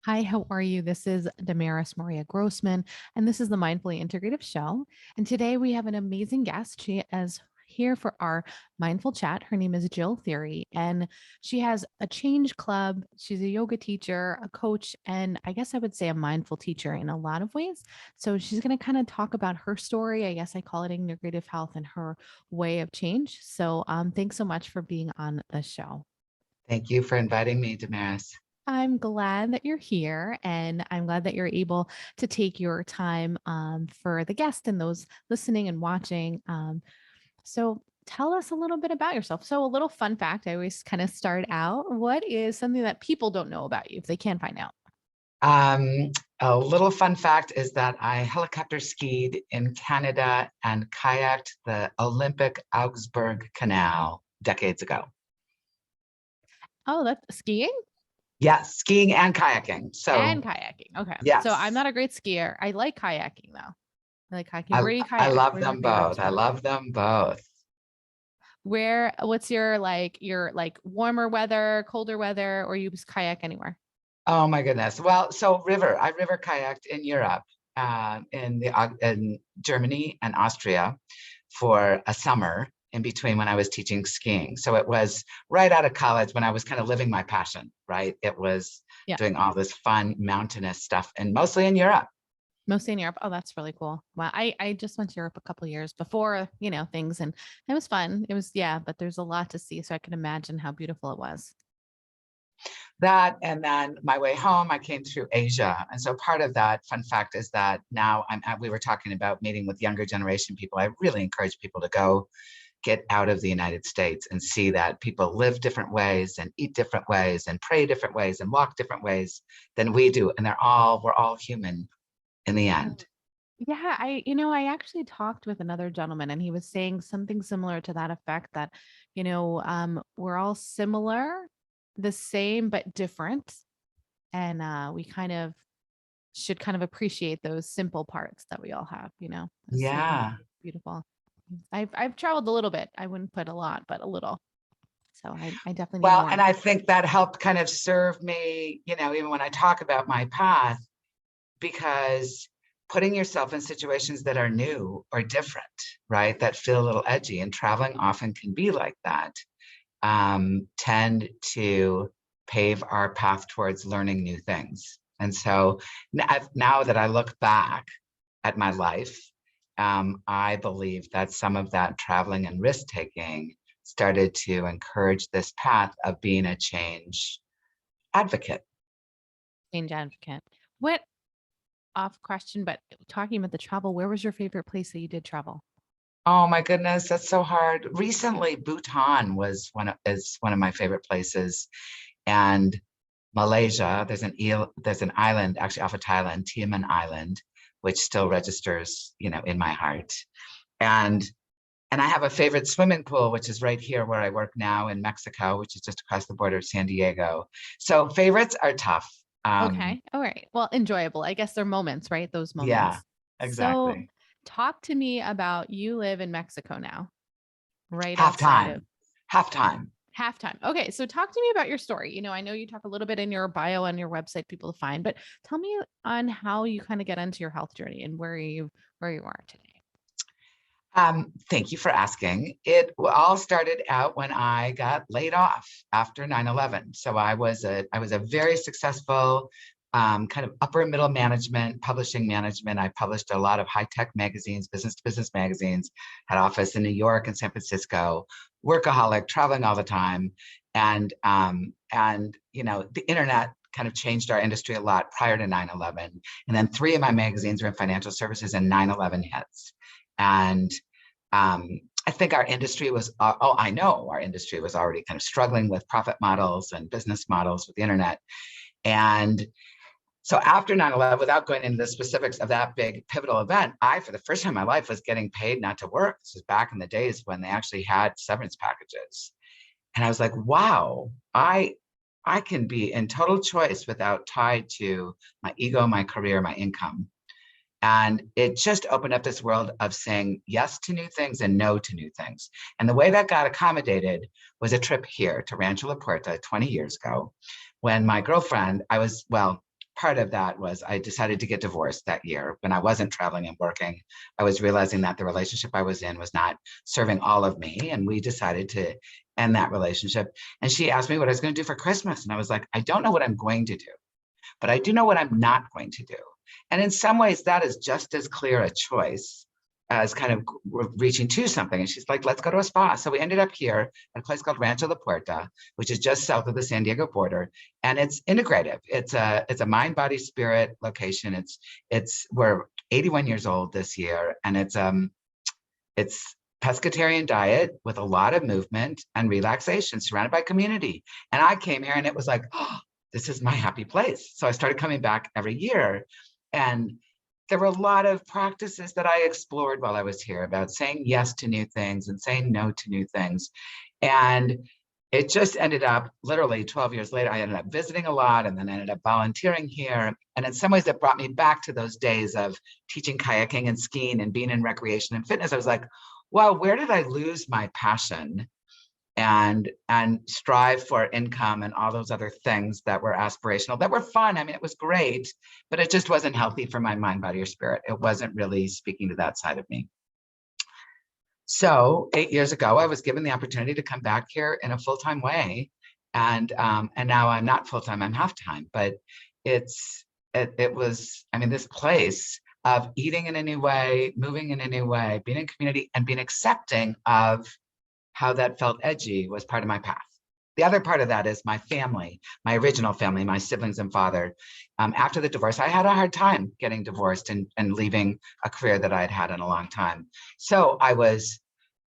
Hi, how are you? This is Damaris Maria Grossman, and this is the Mindfully Integrative Show. And today we have an amazing guest. She is here for our mindful chat. Her name is THiry, and she has a change club. She's a yoga teacher, a coach, and I guess I would say a mindful teacher in a lot of ways. So she's going to kind of talk about her story. I guess I call it integrative health and her way of change. So thanks so much for being on the show. Thank you for inviting me, Damaris. I'm glad that you're here and I'm glad that you're able to take your time for the guest and those listening and watching. So, tell us a little bit about yourself. So, a little fun fact I always kind of start out. What is something that people don't know about you if they can find out? Um, a little fun fact is that I helicopter skied in Canada and kayaked the Olympic Augsburg Canal decades ago. Oh, that's skiing Yes, skiing and kayaking. and So kayaking. Okay. So, I'm yes, not a great skier. I like kayaking though. I like kayaking. I, Where do you I kayak? love Where's your them favorite both. I spot? love them both. What's your warmer weather, colder weather, or you just kayak anywhere? Oh my goodness. Well, so I river kayaked in Europe, in Germany and Austria for a summer in between when I was teaching skiing. So it was right out of college when I was kind of living my passion, right? It was Yeah. doing all this fun mountainous stuff and mostly in Europe. Mostly in Europe. Oh, that's really cool. Wow. I just went to Europe a couple years before, things and it was fun. It was, yeah, but there's a lot to see. So I can imagine how beautiful it was. That and then my way home, I came through Asia. And so part of that fun fact is that now we were talking about meeting with younger generation people. I really encourage people to go get out of the United States and see that people live different ways and eat different ways and pray different ways and walk different ways than we do. And we're all human in the Mm. end. Yeah, I actually talked with another gentleman and he was saying something similar to that effect that, we're all similar, the same, but different. And we kind of should kind of appreciate those simple parts that we all have. So I think Yeah. it's beautiful. I've traveled a little bit. I wouldn't put a lot, but a little. So I definitely need Well, more. and I think that helped kind of serve me, even when I talk about my path, because putting yourself in situations that are new or different, right, that feel a little edgy, and traveling often can be like that, tend to pave our path towards learning new things. And so now that I look back at my life, I believe that some of that traveling and risk taking started to encourage this path of being a change advocate. Change advocate. What off question, but talking about the travel, where was your favorite place that you did travel? Oh my goodness, that's so hard. Recently, Bhutan is one of my favorite places, and Malaysia. There's an island actually off of Thailand, Tiaman Island, which still registers, in my heart. And and I have a favorite swimming pool, which is right here where I work now in Mexico, which is just across the border of San Diego. So favorites are tough. Okay. All right. Well, enjoyable. I guess they're moments, right? Those Yeah, moments. So exactly. talk to me about you live in Mexico now, right outside of Halftime, halftime. halftime. Okay. So talk to me about your story. I know you talk a little bit in your bio on your website, people to find, but tell me on how you kind of get into your health journey and where you are today. Thank you for asking. It all started out when I got laid off after 9/11. So I was a very successful kind of upper middle management, publishing management. I published a lot of high tech magazines, business to business magazines, had office in New York and San Francisco, workaholic, traveling all the time. And the internet kind of changed our industry a lot prior to 9/11. And then three of my magazines were in financial services and 9/11 hits. And I think our industry was, I know our industry was already kind of struggling with profit models and business models with the internet. And so after 9/11, without going into the specifics of that big pivotal event, for the first time in my life, was getting paid not to work. This was back in the days when they actually had severance packages. And I was like, wow, I can be in total choice without tied to my ego, my career, my income. And it just opened up this world of saying yes to new things and no to new things. And the way that got accommodated was a trip here to Rancho La Puerta 20 years ago when my girlfriend, part of that was I decided to get divorced that year when I wasn't traveling and working. I was realizing that the relationship I was in was not serving all of me. And we decided to end that relationship. And she asked me what I was going to do for Christmas. And I was like, I don't know what I'm going to do, but I do know what I'm not going to do. And in some ways, that is just as clear a choice as kind of reaching to something. And she's like, let's go to a spa. So we ended up here at a place called Rancho La Puerta, which is just south of the San Diego border. And it's integrative. It's a mind, body, spirit location. We're 81 years old this year. And it's pescatarian diet with a lot of movement and relaxation surrounded by community. And I came here and it was like, oh, this is my happy place. So I started coming back every year. And there were a lot of practices that I explored while I was here about saying yes to new things and saying no to new things. And it just ended up literally 12 years later, I ended up visiting a lot and then ended up volunteering here. And in some ways that brought me back to those days of teaching kayaking and skiing and being in recreation and fitness. I was like, wow, where did I lose my passion and strive for income and all those other things that were aspirational, that were fun. I mean, it was great, but it just wasn't healthy for my mind, body, or spirit. It wasn't really speaking to that side of me. So 8 years ago, I was given the opportunity to come back here in a full-time way. And now I'm not full-time, I'm half-time, but it was, I mean, this place of eating in a new way, moving in a new way, being in community and being accepting of how that felt edgy was part of my path. The other part of that is my family, my original family, my siblings and father. After the divorce, I had a hard time getting divorced and leaving a career that I had had in a long time. So I was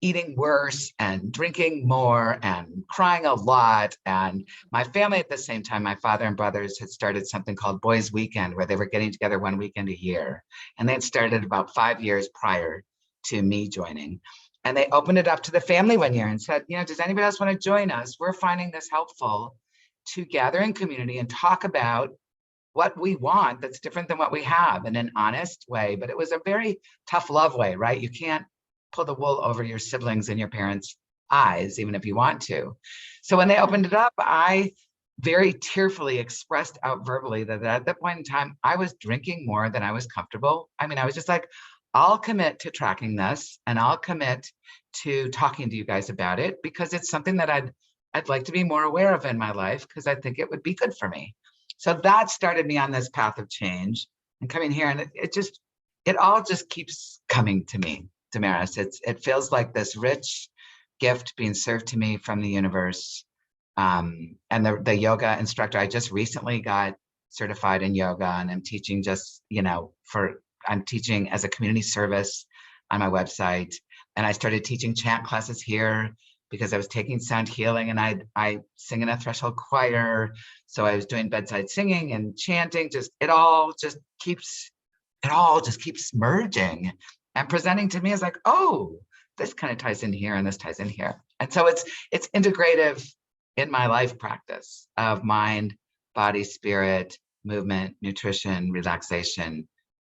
eating worse and drinking more and crying a lot. And my family at the same time, my father and brothers had started something called Boys Weekend, where they were getting together one weekend a year. And they had started about 5 years prior to me joining. And they opened it up to the family one year and said, does anybody else want to join us? We're finding this helpful to gather in community and talk about what we want that's different than what we have in an honest way. But it was a very tough love way, right? You can't pull the wool over your siblings and your parents' eyes, even if you want to. So when they opened it up, I very tearfully expressed out verbally that at that point in time, I was drinking more than I was comfortable. I mean, I was just like, I'll commit to tracking this and I'll commit to talking to you guys about it because it's something that I'd like to be more aware of in my life because I think it would be good for me. So that started me on this path of change and coming here, and it all just keeps coming to me, Damaris. It feels like this rich gift being served to me from the universe. And the yoga instructor, I just recently got certified in yoga, and I'm teaching I'm teaching as a community service on my website. And I started teaching chant classes here because I was taking sound healing, and I sing in a threshold choir. So I was doing bedside singing and chanting. It all just keeps merging and presenting to me as like, oh, this kind of ties in here and this ties in here. And so it's integrative in my life practice of mind, body, spirit, movement, nutrition, relaxation,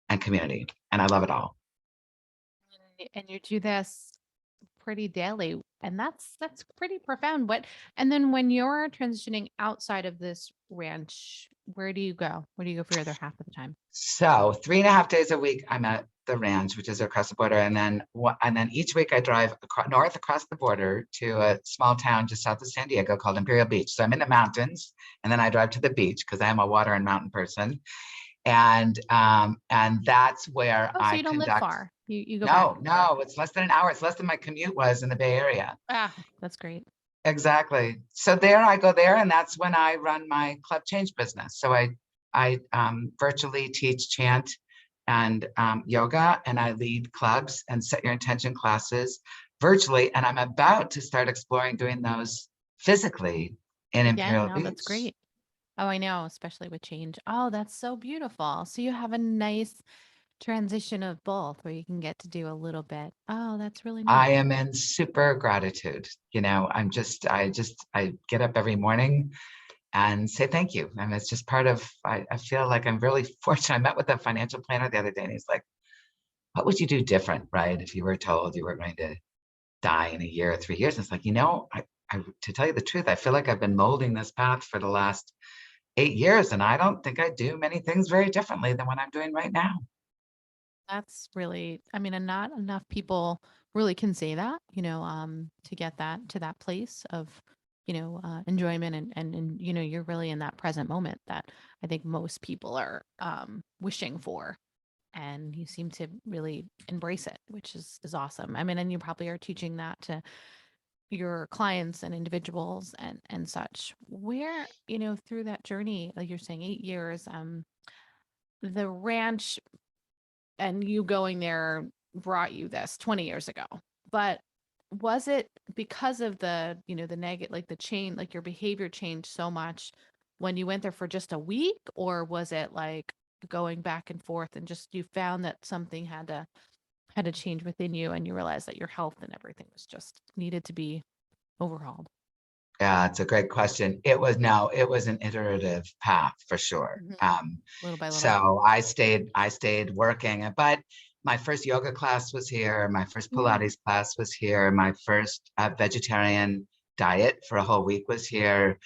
and community. And I love it all. And you do this pretty daily, and that's pretty profound. And then when you're transitioning outside of this ranch, where do you go? Where do you go for your other half of the time? So 3.5 days a week, I'm at the ranch, which is across the border. And then each week I drive north across the border to a small town just south of San Diego called Imperial Beach. So I'm in the mountains, and then I drive to the beach because I am a water and mountain person. And that's where So I you don't live conduct. far. You go back. No, it's less than an hour. It's less than my commute was in the Bay Area. Ah, that's great. Exactly. So I go there, and that's when I run my Club Change business. So I virtually teach chant and yoga, and I lead clubs and set your intention classes virtually. And I'm about to start exploring doing those physically in Yeah, Imperial no, that's Beach. great. Oh, I know, especially with change. Oh, that's so beautiful. So you have a nice transition of both where you can get to do a little bit. Oh, that's really nice. I am in super gratitude. I get up every morning and say thank you. And it's just part of, I feel like I'm really fortunate. I met with a financial planner the other day, and he's like, what would you do different, right? If you were told you were going to die in a year or 3 years? And it's like, to tell you the truth, I feel like I've been molding this path for the last 8 years, and I don't think I do many things very differently than what I'm doing right now. That's really, I mean, and not enough people really can say that, to get that to that place of, enjoyment and, you're really in that present moment that I think most people are wishing for. And you seem to really embrace it, which is awesome. I mean, and you probably are teaching that to your clients and individuals and such. Where, through that journey, like you're saying, 8 years, the ranch and you going there brought you this 20 years ago. But was it because of the negative, like the chain, like your behavior changed so much when you went there for just a week? Or was it like going back and forth and just you found that something had to change within you and you realized that your health and everything was just needed to be overhauled? Yeah, it's a great question. It was no, it was an iterative path for sure. Mhm. Little by little. So I stayed working, but my first yoga class was here, my first Yeah. Pilates class was here, my first vegetarian diet for a whole week was here.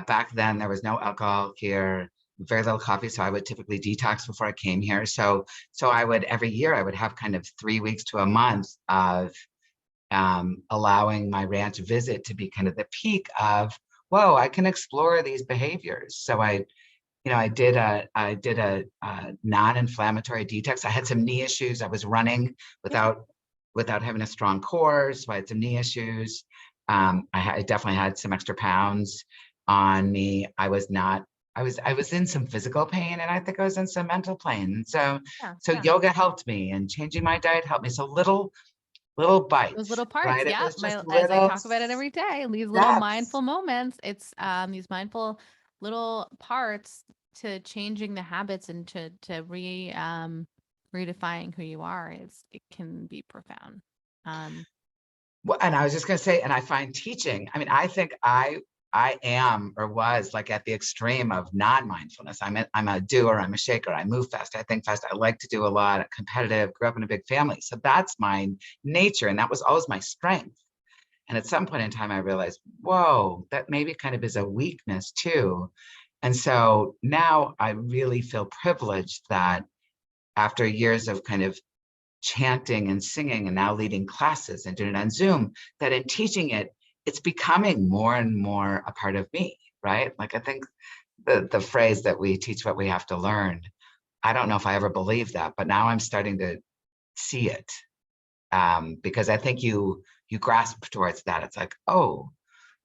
Back then, there was no alcohol here, very little coffee, so I would typically detox before I came here. So I would every year I would have kind of 3 weeks to a month of allowing my ranch visit to be kind of the peak of, whoa, I can explore these behaviors. So I did a non-inflammatory detox. I had some knee issues. I was running Yeah. without having a strong core, so I had some knee issues. I definitely had some extra pounds on me. I was in some physical pain, and I think I was in some mental pain. Yeah. So Yeah. yoga helped me, and changing my diet helped me. So little Those bites, little parts, right? It yeah, was just as I little talk about it every day, these little steps. mindful moments, it's, these mindful little parts to changing the habits and redefining who you are it can be profound. Um, Well, and I was just going to say, and I find teaching, I mean, I think I am or was like at the extreme of non-mindfulness. I'm a doer, I'm a shaker, I move fast, I think fast, I like to do a lot, competitive, grew up in a big family. So that's my nature, and that was always my strength. And at some point in time, I realized, whoa, that maybe kind of is a weakness too. And so now I really feel privileged that after years of kind of chanting and singing and now leading classes and doing it on Zoom, that in teaching it, it's becoming more and more a part of me, right? Like I think the phrase that we teach what we have to learn, I don't know if I ever believed that, but now I'm starting to see it, because I think you grasp towards that. It's like, oh,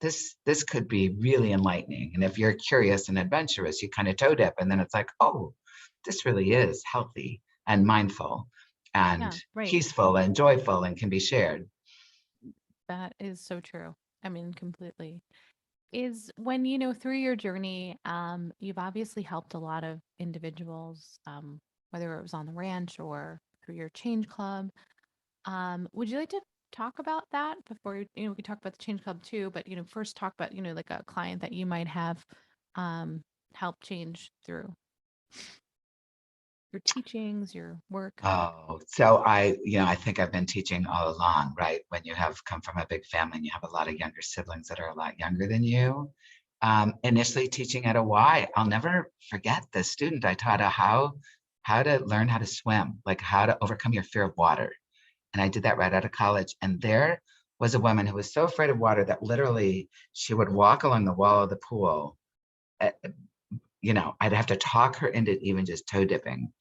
this could be really enlightening. And if you're curious and adventurous, you kind of toe dip, and then it's like, oh, this really is healthy and mindful and yeah, right. peaceful and joyful and can be shared. That is so true. I mean, completely. Is when, through your journey, you've obviously helped a lot of individuals, whether it was on the ranch or through your change club. Would you like to talk about that before we could talk about the change club too, but first talk about, like a client that you might have um helped change through your teachings, your work. Oh, so I think I've been teaching all along, right? When you have come from a big family and you have a lot of younger siblings that are a lot younger than you. Initially teaching at a Y, I'll never forget the student I taught how to learn how to swim, like how to overcome your fear of water. And I did that right out of college. And there was a woman who was so afraid of water that literally she would walk along the wall of the pool. uh, I'd have to talk her into even just toe dipping.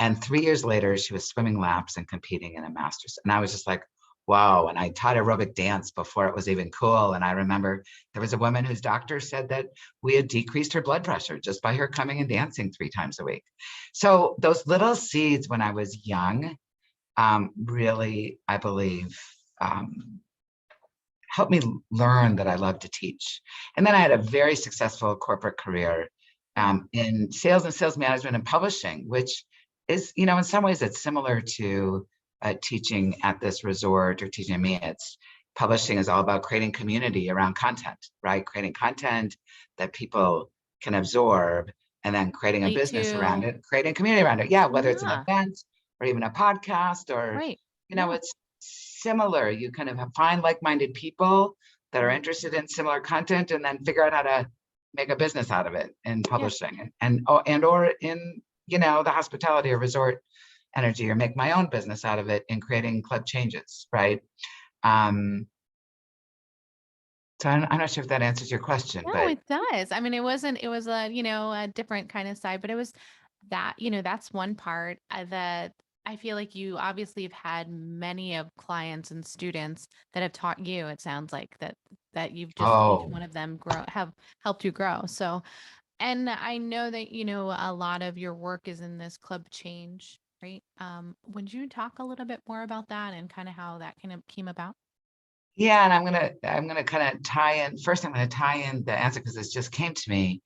And 3 years later, she was swimming laps and competing in a masters. And I was just like, wow. And I taught aerobic dance before it was even cool. And I remember there was a woman whose doctor said that we had decreased her blood pressure just by her coming and dancing 3 times a week. So those little seeds when I was young, really, I believe, um, helped me learn that I love to teach. And then I had a very successful corporate career, Yeah. in sales and sales management and publishing, which is, in some ways, it's similar to teaching at this resort or teaching me. It's publishing is all about creating community around content, right? Creating content that people can absorb, and then creating a Relate business around to. it, creating a community around it. Yeah, whether it's an Yeah. event or even a podcast, or Right. Yeah. it's similar. You kind of find like-minded people that are Right. interested in similar content, and then figure out how to make a business out of it in Yeah. publishing and or in, the hospitality or resort energy, or make my own business out of it in creating club changes, right? Um, so I'm not sure if that answers your question, No, but it does. I mean, it was a, a different kind of side, but it was that, that's one part that I feel like you obviously have had many of clients and students that have taught you, it sounds like that you've just each oh one of them have helped you grow. So, and I know that, a lot of your work is in this club change, right? Would you talk a little bit more about that and kind of how that kind of came about? yeah, and I'm gonna kind of tie in first. I'm gonna tie in the answer because this just came to me.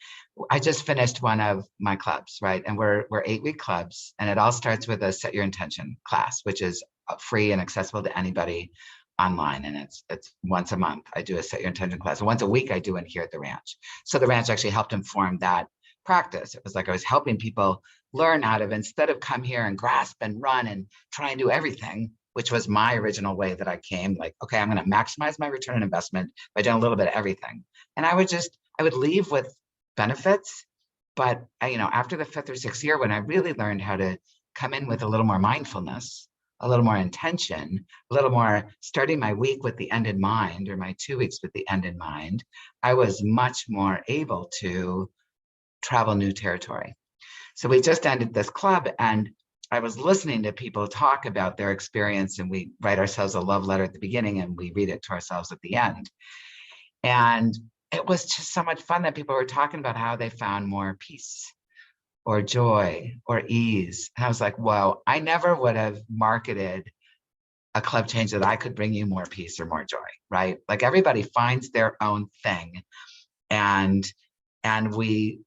I just finished one of my clubs, right? And we're 8-week clubs, and it all starts with a set your intention class, which is free and accessible to anybody online. And it's once a month. I do a set your intention class, and once a week I do one here at the ranch. So the ranch actually helped inform that practice. It was like I was helping people learn how to, instead of come here and grasp and run and try and do everything, which was my original way that I came, like, okay, I'm going to maximize my return on investment by doing a little bit of everything. And I would leave with benefits. But after the 5th or 6th year, when I really learned how to come in with a little more mindfulness, a little more intention, a little more starting my week with the end in mind, or my 2 weeks with the end in mind, I was much more able to travel new territory. So we just ended this club, and I was listening to people talk about their experience, and we write ourselves a love letter at the beginning and we read it to ourselves at the end. And it was just so much fun that people were talking about how they found more peace or joy or ease. And I was like, whoa, I never would have marketed a club change that I could bring you more peace or more joy, right? Like everybody finds their own thing. And we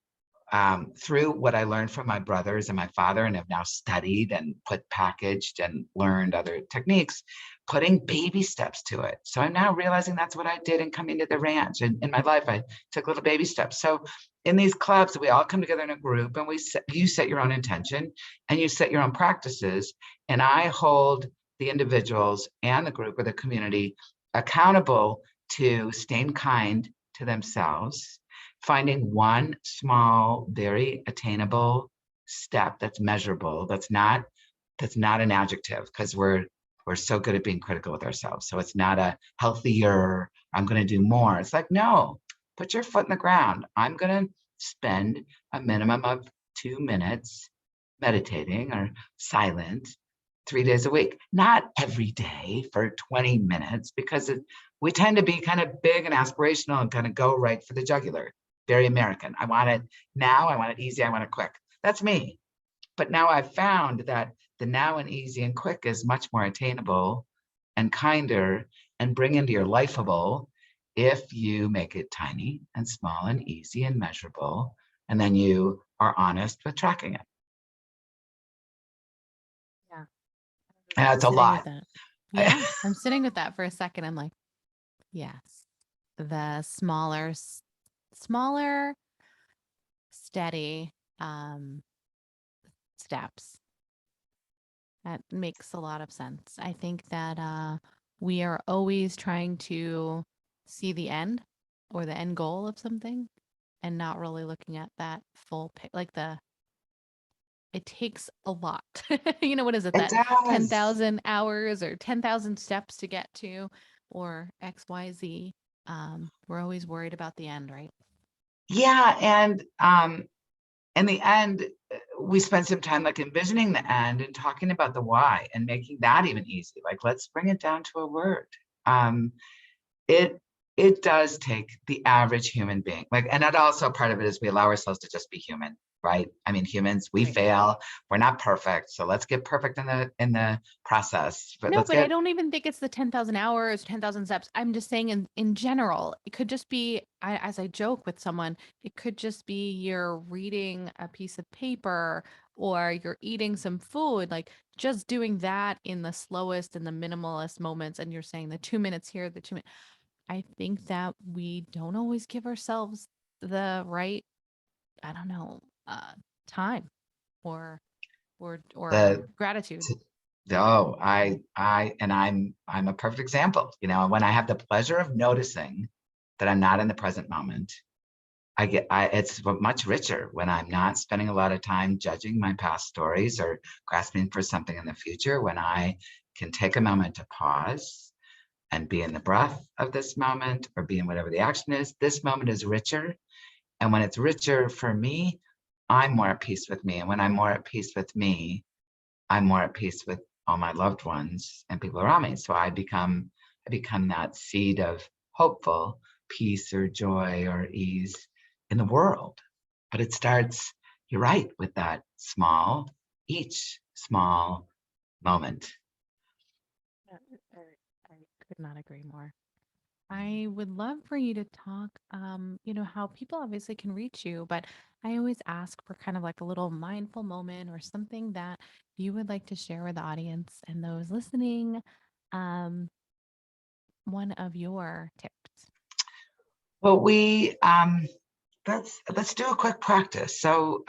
through what I learned from my brothers and my father, and have now studied and put packaged and learned other techniques, putting baby steps to it. So I'm now realizing that's what I did in coming to the ranch. And in my life, I took little baby steps. So in these clubs, we all come together in a group, and you set your own intention and you set your own practices. And I hold the individuals and the group or the community accountable to staying kind to themselves, finding one small, very attainable step that's measurable, that's not an adjective, because we're so good at being critical with ourselves. So it's not a healthier, I'm going to do more. It's like, no, put your foot in the ground. I'm going to spend a minimum of 2 minutes meditating or silent 3 days a week, not every day for 20 minutes, because we tend to be kind of big and aspirational and kind of go right for the jugular. Very American. I want it now. I want it easy. I want it quick. That's me. But now I've found that the now and easy and quick is much more attainable and kinder and bring into your lifeable if you make it tiny and small and easy and measurable. And then you are honest with tracking it. Yeah. And I'm that's a sitting with lot. that. Yeah, I'm sitting with that for a second. I'm like, yes, the smaller, steady steps. That makes a lot of sense. I think that we are always trying to see the end or the end goal of something and not really looking at that full like it takes a lot. What is it, It that does. 10,000 hours or 10,000 steps to get to, or XYZ. We're always worried about the end, right? Yeah. And in the end, we spend some time like envisioning the end and talking about the why and making that even easy. Like, let's bring it down to a word. Um, it it does take the average human being, like, and that also part of it is we allow ourselves to just be human, right? I mean, humans, we Right. fail, we're not perfect, so let's get perfect in the process, but No, let's but I get don't even think it's the 10,000 hours, 10,000 steps. I'm just saying in general, it could just be, as I joke with someone, it could just be you're reading a piece of paper or you're eating some food, like just doing that in the slowest and the minimalist moments. And you're saying the 2 minutes here, the 2 minutes. I think that we don't always give ourselves the right, I don't know, time or or the gratitude. oh, and I'm a perfect example. When I have the pleasure of noticing that I'm not in the present moment, it's much richer when I'm not spending a lot of time judging my past stories or grasping for something in the future, when I can take a moment to pause and be in the breath of this moment or be in whatever the action is. This moment is richer. And when it's richer for me, I'm more at peace with me. And when I'm more at peace with me, I'm more at peace with all my loved ones and people around me. So I become that seed of hopeful peace or joy or ease in the world. But it starts, you're right, with that each small moment. Yeah, I could not agree more. I would love for you to talk, how people obviously can reach you, but I always ask for kind of like a little mindful moment or something that you would like to share with the audience and those listening. Um, one of your tips. Well, let's do a quick practice. So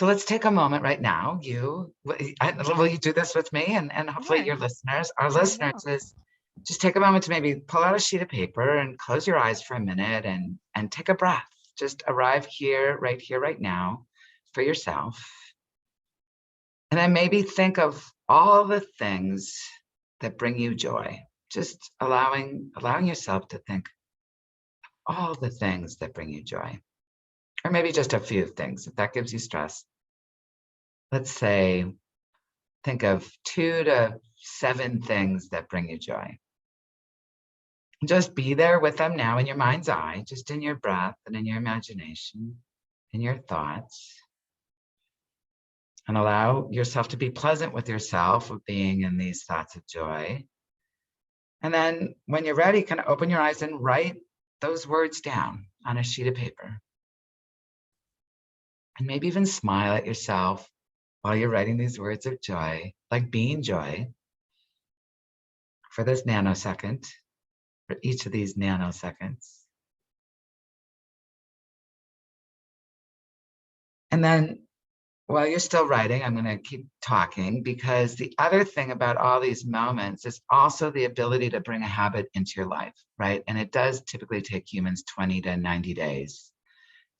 let's take a moment right now. Will you do this with me and hopefully Sure, your listeners, our I listeners, will. is just take a moment to maybe pull out a sheet of paper and close your eyes for a minute and take a breath. Just arrive here, right now for yourself. And then maybe think of all the things that bring you joy. Just allowing yourself to think all the things that bring you joy. Or maybe just a few things if that gives you stress. Let's say think of 2 to 7 things that bring you joy. Just be there with them now in your mind's eye, just in your breath and in your imagination, in your thoughts. And allow yourself to be pleasant with yourself of being in these thoughts of joy. And then when you're ready, kind of open your eyes and write those words down on a sheet of paper. And maybe even smile at yourself while you're writing these words of joy, like being joy for this nanosecond, for each of these nanoseconds. And then while you're still writing, I'm going to keep talking because the other thing about all these moments is also the ability to bring a habit into your life, right? And it does typically take humans 20 to 90 days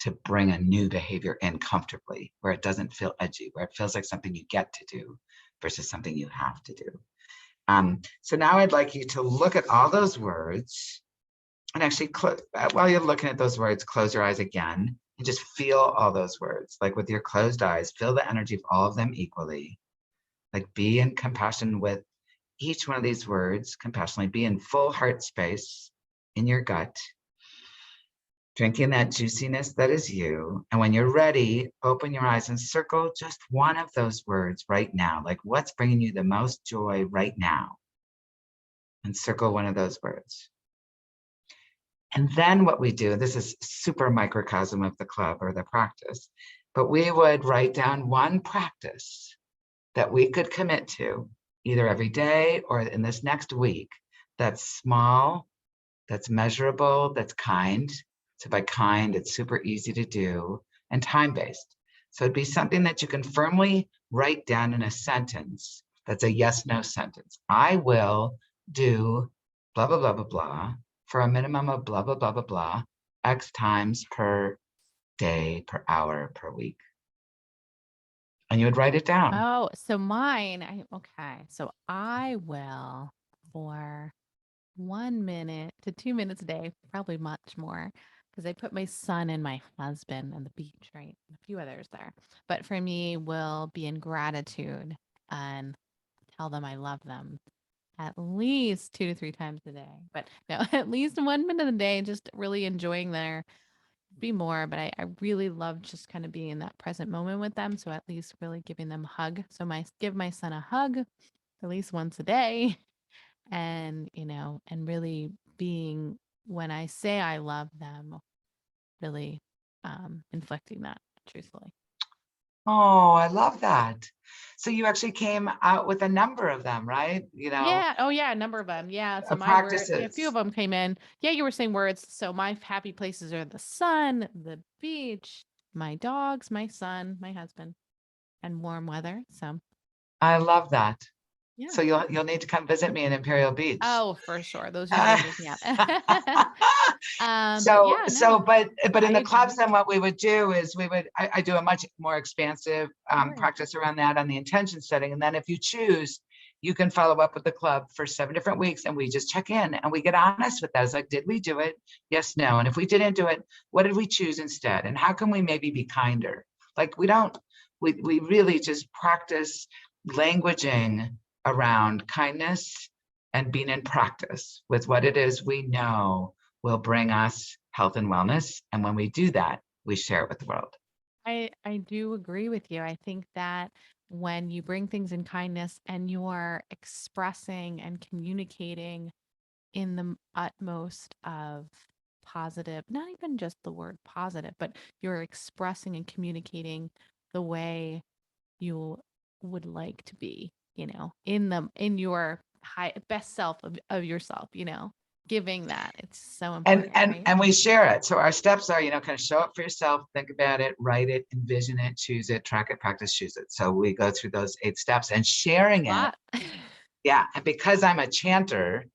to bring a new behavior in comfortably, where it doesn't feel edgy, where it feels like something you get to do versus something you have to do. So now I'd like you to look at all those words and actually, while you're looking at those words, close your eyes again and just feel all those words. Like with your closed eyes, feel the energy of all of them equally. Like be in compassion with each one of these words, compassionately, be in full heart space in your gut, drinking that juiciness that is you. And when you're ready, open your eyes and circle just one of those words right now. Like what's bringing you the most joy right now? And circle one of those words. And then what we do, this is super microcosm of the club or the practice, but we would write down one practice that we could commit to either every day or in this next week that's small, that's measurable, that's kind. So by kind, it's super easy to do and time-based. So it'd be something that you can firmly write down in a sentence that's a yes/no sentence. I will do blah, blah, blah, blah, blah for a minimum of blah, blah, blah, blah, blah, X times per day, per hour, per week. And you would write it down. Oh, so mine, okay. So I will for 1 minute to 2 minutes a day, probably much more, because I put my son and my husband on the beach, right? And a few others there. But for me, will be in gratitude and tell them I love them at least 2 to 3 times a day. But no, at least 1 minute a day, just really enjoying their be more. But I really love just kind of being in that present moment with them. So at least really giving them a hug. So my give my son a hug at least once a day and and really being when I say I love them, really inflecting that truthfully. Oh, I love that. So you actually came out with a number of them, right? Yeah. Oh yeah, a number of them. Yeah. So my word, yeah, a few of Practices. them came in. Yeah, you were saying words. So my happy places are the sun, the beach, my dogs, my son, my husband, and warm weather. So I love that. Yeah. So you'll need to come visit me in Imperial Beach. Oh, for sure. Those usually make me up. But So, yeah, so, no, but I in the clubs, agree. then what we would do is I do a much more expansive Sure. practice around that on the intention setting. And then if you choose, you can follow up with the club for 7 different weeks and we just check in and we get honest with that. It's like, did we do it? Yes, no. And if we didn't do it, what did we choose instead? And how can we maybe be kinder? Like we really just practice languaging around kindness and being in practice with what it is we know will bring us health and wellness. And when we do that, we share it with the world. I do agree with you. I think that when you bring things in kindness and you are expressing and communicating in the utmost of positive, not even just the word positive, but you're expressing and communicating the way you would like to be, in your high best self of yourself, giving that. It's so And important, and right? and we share it. So our steps are, kind of show up for yourself, think about it, write it, envision it, choose it, track it, practice, choose it. So we go through those 8 steps and sharing it. Lot. Yeah. And because I'm a chanter,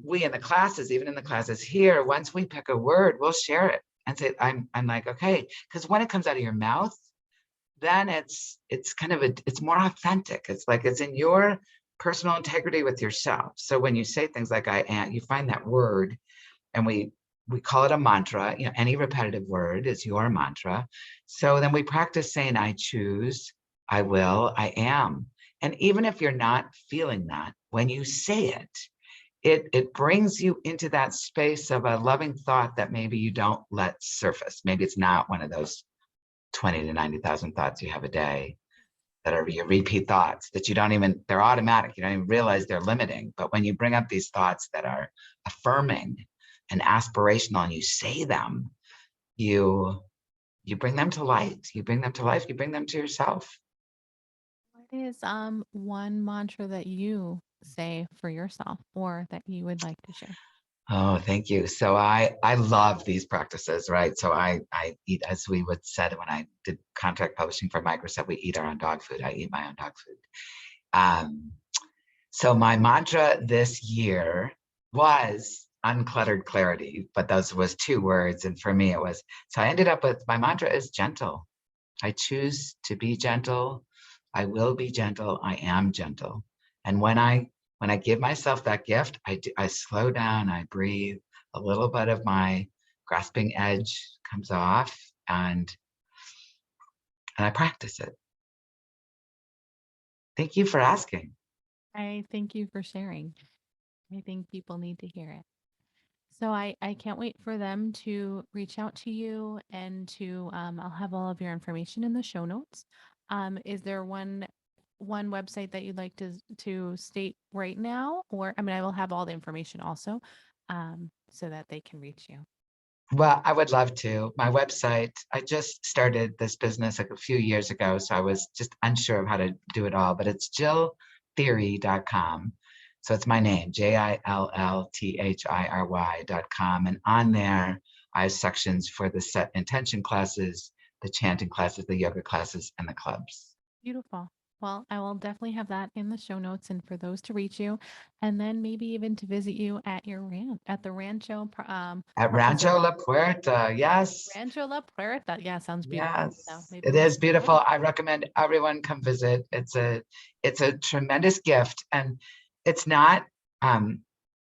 we in the classes, even in the classes here, once we pick a word, we'll share it and say, I'm like, okay, because when it comes out of your mouth, then it's kind of it's more authentic. It's like it's in your personal integrity with yourself. So when you say things like I am, you find that word and we call it a mantra. Any repetitive word is your mantra. So then we practice saying I choose, I will, I am. And even if you're not feeling that, when you say it, it brings you into that space of a loving thought that maybe you don't let surface. Maybe it's not one of those 20 to 90,000 thoughts you have a day that are your repeat thoughts that you don't even, they're automatic. You don't even realize they're limiting. But when you bring up these thoughts that are affirming and aspirational and you say them, you you bring them to light. You bring them to life. You bring them to yourself. What is one mantra that you say for yourself or that you would like to share? Oh, thank you. So I love these practices, right? So I eat, as we would said when I did contract publishing for Microsoft, we eat our own dog food. I eat my own dog food. Um, So my mantra this year was uncluttered clarity, but those was 2 words. And for me, it was, so I ended up with my mantra is gentle. I choose to be gentle. I will be gentle. I am gentle. And when I give myself that gift, I slow down, I breathe, a little bit of my grasping edge comes off and I practice it. Thank you for asking. I thank you for sharing. I think people need to hear it. So I can't wait for them to reach out to you and I'll have all of your information in the show notes. Is there one website that you'd like to state right now? Or I mean, I will have all the information also, so that they can reach you. Well, I would love to. My website, I just started this business like a few years ago, so I was just unsure of how to do it all, but it's jillthiry.com. So it's my name, JILLTHIRY.com. And on there, I have sections for the set intention classes, the chanting classes, the yoga classes, and the clubs. Beautiful. Well, I will definitely have that in the show notes and for those to reach you, and then maybe even to visit you at your at the At what was it? Rancho La Puerta, yes. Rancho La Puerta. Yeah, sounds beautiful. So Yes, maybe it we'll is say hello. beautiful. I recommend everyone come visit. It's a tremendous gift, and it's not.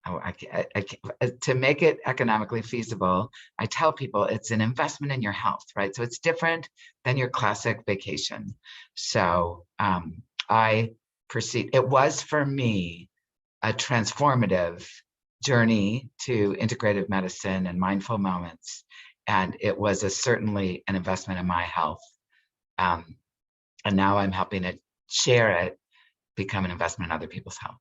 Oh, to make it economically feasible, I tell people it's an investment in your health, right? So it's different than your classic vacation. So I perceive it was for me a transformative journey to integrative medicine and mindful moments. And it was certainly an investment in my health. Um, and now I'm helping it share it, become an investment in other people's health.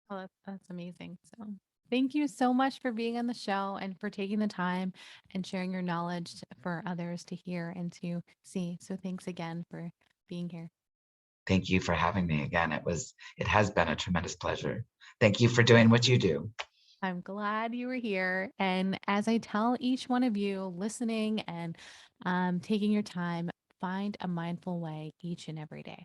Oh, that's amazing. So thank you so much for being on the show and for taking the time and sharing your knowledge for others to hear and to see. So thanks again for being here. Thank you for having me again. It has been a tremendous pleasure. Thank you for doing what you do. I'm glad you were here. And as I tell each one of you listening and taking your time, find a mindful way each and every day.